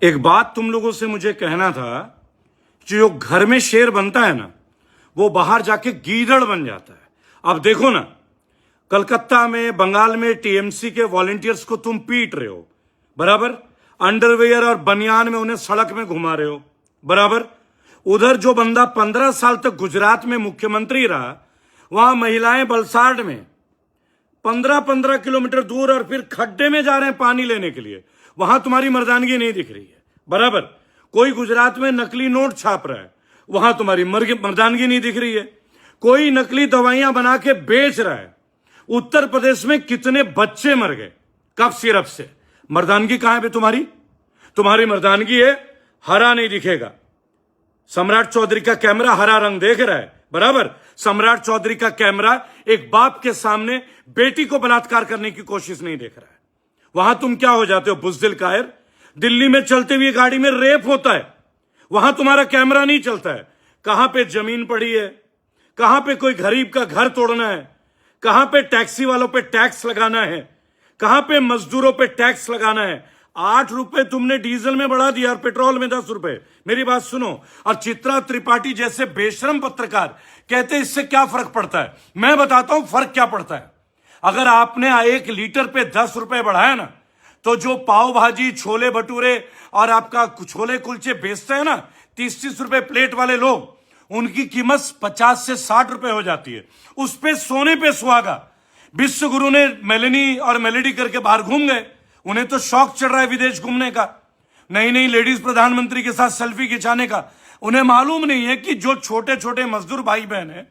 एक बात तुम लोगों से मुझे कहना था कि जो घर में शेर बनता है ना, वो बाहर जाके गीदड़ बन जाता है। अब देखो ना, कलकत्ता में, बंगाल में टीएमसी के वॉलंटियर्स को तुम पीट रहे हो, बराबर। अंडरवेयर और बनियान में उन्हें सड़क में घुमा रहे हो, बराबर। उधर जो बंदा 15 साल तक गुजरात में मुख्यमंत्री रहा, वहां महिलाएं बलसाड़ में 15-15 किलोमीटर दूर और फिर खड्डे में जा रहे हैं पानी लेने के लिए। वहां तुम्हारी मर्दानगी नहीं दिख रही है, बराबर। कोई गुजरात में नकली नोट छाप रहा है, वहां तुम्हारी मर्दानगी नहीं दिख रही है। कोई नकली दवाइयां बना के बेच रहा है। उत्तर प्रदेश में कितने बच्चे मर गए कफ सिरप से। मर्दानगी कहां है तुम्हारी? तुम्हारी मर्दानगी है हरा नहीं दिखेगा। सम्राट चौधरी का कैमरा हरा रंग देख रहा है, बराबर। सम्राट चौधरी का कैमरा एक बाप के सामने बेटी को बलात्कार करने की कोशिश नहीं देख रहा है। वहां तुम क्या हो जाते हो, बुज़दिल कायर। दिल्ली में चलते हुए गाड़ी में रेप होता है, वहां तुम्हारा कैमरा नहीं चलता है। कहां पे जमीन पड़ी है, कहां पे कोई गरीब का घर तोड़ना है, कहां पे टैक्सी वालों पे टैक्स लगाना है, कहां पे मजदूरों पे टैक्स लगाना है। 8 रुपए तुमने डीजल में बढ़ा दिया और पेट्रोल में 10 रुपए। मेरी बात सुनो। और चित्रा त्रिपाठी जैसे बेशरम पत्रकार कहते इससे क्या फर्क पड़ता है। मैं बताता हूं फर्क क्या पड़ता है। अगर आपने 1 लीटर पे 10 रुपए बढ़ाया ना, तो जो पाव भाजी, छोले भटूरे और आपका छोले कुलचे बेचते हैं ना 30-30 रुपए प्लेट वाले लोग, उनकी कीमत 50 से 60 रुपए हो जाती है। उस पे सोने पे सुहागा। विश्व गुरु ने मेलेनी और मेलेडी करके बाहर घूम गए। उन्हें तो शौक चढ़ रहा है विदेश घूमने का, नई नई लेडीज प्रधानमंत्री के साथ सेल्फी खिंचाने का। उन्हें मालूम नहीं है कि जो छोटे छोटे मजदूर भाई बहन है,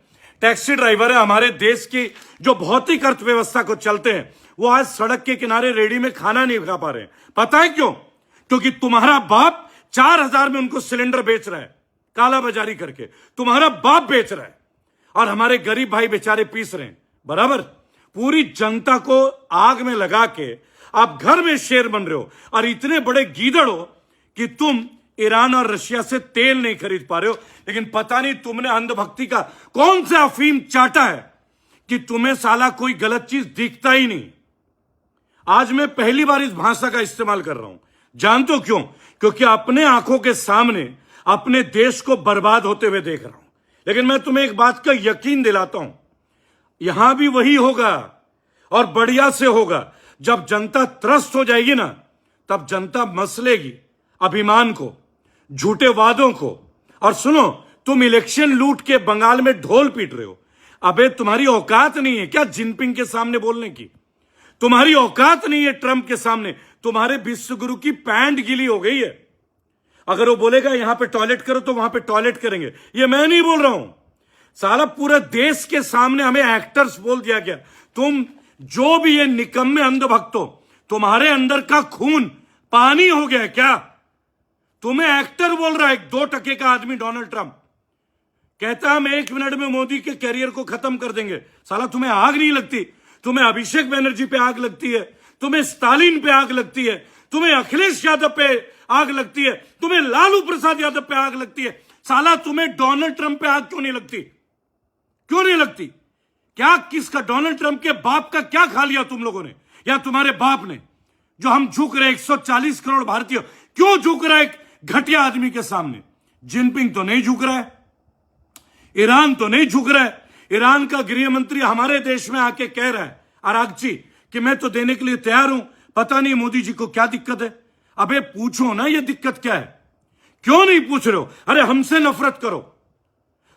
टैक्सी ड्राइवर है, हमारे देश की जो भौतिक अर्थव्यवस्था को चलते हैं, वो आज सड़क के किनारे रेडी में खाना नहीं खा पा रहे हैं। पता है क्यों? क्योंकि तुम्हारा बाप 4000 में उनको सिलेंडर बेच रहा है, काला बाजारी करके। तुम्हारा बाप बेच रहा है और हमारे गरीब भाई बेचारे पीस रहे हैं, बराबर। पूरी जनता को आग में लगा के आप घर में शेर बन रहे हो और इतने बड़े गीदड़ हो कि तुम ईरान और रशिया से तेल नहीं खरीद पा रहे हो। लेकिन पता नहीं तुमने अंधभक्ति का कौन सा अफीम चाटा है कि तुम्हें साला कोई गलत चीज दिखता ही नहीं। आज मैं पहली बार इस भाषा का इस्तेमाल कर रहा हूं। जानते हो क्यों? क्योंकि अपने आंखों के सामने अपने देश को बर्बाद होते हुए देख रहा हूं। लेकिन मैं तुम्हें एक बात का यकीन दिलाता हूं, यहां भी वही होगा और बढ़िया से होगा। जब जनता त्रस्त हो जाएगी ना, तब जनता मसलेगी अभिमान को, झूठे वादों को। और सुनो, तुम इलेक्शन लूट के बंगाल में ढोल पीट रहे हो। अबे तुम्हारी औकात नहीं है क्या जिनपिंग के सामने बोलने की? तुम्हारी औकात नहीं है ट्रंप के सामने। तुम्हारे विश्व गुरु की पैंट गीली हो गई है। अगर वो बोलेगा यहां पे टॉयलेट करो तो वहां पे टॉयलेट करेंगे। ये मैं नहीं बोल रहा हूं, साला पूरे देश के सामने हमें एक्टर्स बोल दिया गया। तुम जो भी ये निकम्मे अंधभक्त हो, तुम्हारे अंदर का खून पानी हो गया क्या? तुम्हें एक्टर बोल रहा है एक 2% का आदमी डोनाल्ड ट्रंप। कहता है हम 1 मिनट में मोदी के कैरियर को खत्म कर देंगे। साला तुम्हें आग नहीं लगती? तुम्हें अभिषेक बनर्जी पे आग लगती है, तुम्हें स्टालिन पे आग लगती है, तुम्हें अखिलेश यादव पे आग लगती है, तुम्हें लालू प्रसाद यादव पे आग लगती है। साला तुम्हें डोनाल्ड ट्रंप पे आग क्यों नहीं लगती? क्यों नहीं लगती? क्या किसका, डोनाल्ड ट्रंप के बाप का क्या खा लिया तुम लोगों ने, या तुम्हारे बाप ने? जो हम झुक रहे 140 करोड़ भारतीय, क्यों झुक रहा है एक घटिया आदमी के सामने? जिनपिंग तो नहीं झुक रहा है, ईरान तो नहीं झुक रहा है। ईरान का गृह मंत्री हमारे देश में आके कह रहा है, अरागची, कि मैं तो देने के लिए तैयार हूं, पता नहीं मोदी जी को क्या दिक्कत है। अबे पूछो ना ये दिक्कत क्या है? क्यों नहीं पूछ रहे हो? अरे हमसे नफरत करो,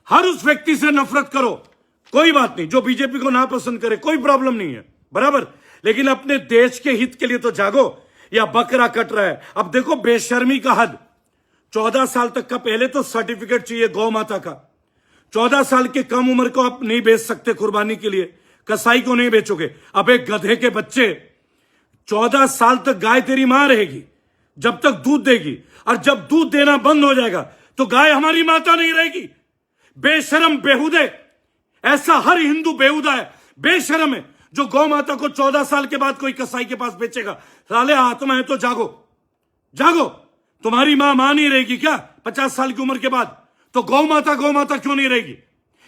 हर उस व्यक्ति से नफरत करो, कोई बात नहीं। जो बीजेपी को नापसंद करे कोई प्रॉब्लम नहीं है, बराबर। लेकिन अपने देश के हित के लिए तो जागो। या बकरा कट रहा है, अब देखो बेशर्मी का हद। 14 साल तक का पहले तो सर्टिफिकेट चाहिए गौ माता का। 14 साल के कम उम्र को आप नहीं बेच सकते कुर्बानी के लिए, कसाई को नहीं बेचोगे। अब एक गधे के बच्चे, 14 साल तक गाय तेरी मां रहेगी जब तक दूध देगी, और जब दूध देना बंद हो जाएगा तो गाय हमारी माता नहीं रहेगी। बेशरम, बेहुदे। ऐसा हर हिंदू बेहुदा है, बेशरम है जो गौ माता को 14 साल के बाद कोई कसाई के पास बेचेगा। साले आत्मा है तो जागो, जागो। तुम्हारी मां नहीं रहेगी क्या 50 साल की उम्र के बाद? तो गौ माता क्यों नहीं रहेगी?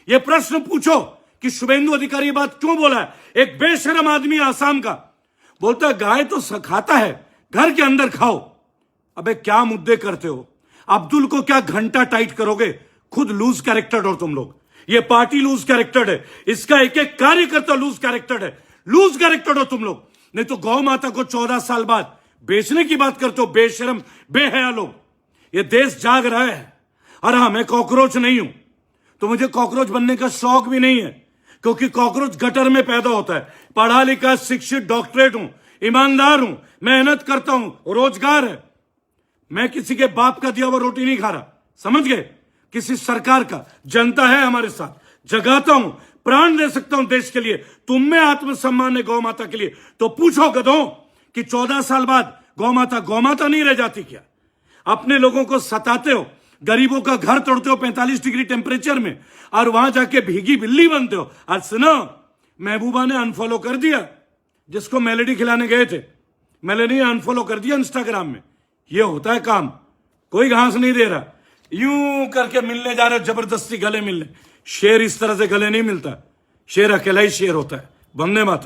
यह प्रश्न पूछो कि शुभेंदु अधिकारी बात क्यों बोला है। एक बेशरम आदमी आसाम का बोलता है गाय तो खाता है, घर के अंदर खाओ। अबे क्या मुद्दे करते हो? अब्दुल को क्या घंटा टाइट करोगे? खुद लूज कैरेक्टर हो तुम लोग। ये पार्टी लूज कैरेक्टर है, इसका एक एक कार्यकर्ता लूज कैरेक्टर है। लूज कैरेक्टर हो तुम लोग। नहीं तो गौ माता को 14 साल बाद बेचने की बात करते हो, बेशरम बेहया लोग। ये देश जाग रहा है। और हाँ, मैं कॉकरोच नहीं हूं, तो मुझे कॉकरोच बनने का शौक भी नहीं है, क्योंकि कॉकरोच गटर में पैदा होता है। पढ़ा लिखा, शिक्षित, डॉक्टरेट हूं, ईमानदार हूं, मेहनत करता हूं, रोजगार है। मैं किसी के बाप का दिया हुआ रोटी नहीं खा रहा, समझ गए? किसी सरकार का, जनता है हमारे साथ, जगाता हूं, प्राण दे सकता हूं देश के लिए। तुम में आत्मसम्मान है गौ माता के लिए, तो पूछो गधों कि 14 साल बाद गौ माता नहीं रह जाती क्या? अपने लोगों को सताते हो, गरीबों का घर तोड़ते हो 45 डिग्री टेम्परेचर में, और वहां जाके भीगी बिल्ली बनते हो। आज सुनो, महबूबा ने अनफॉलो कर दिया जिसको मेलेडी खिलाने गए थे, मेलेडी ने अनफॉलो कर दिया इंस्टाग्राम में। ये होता है काम, कोई घास नहीं दे रहा, यूं करके मिलने जा रहे हो, जबरदस्ती गले मिलने। शेर इस तरह से गले नहीं मिलता, शेर अकेला ही शेर होता है। वंदे मातरम।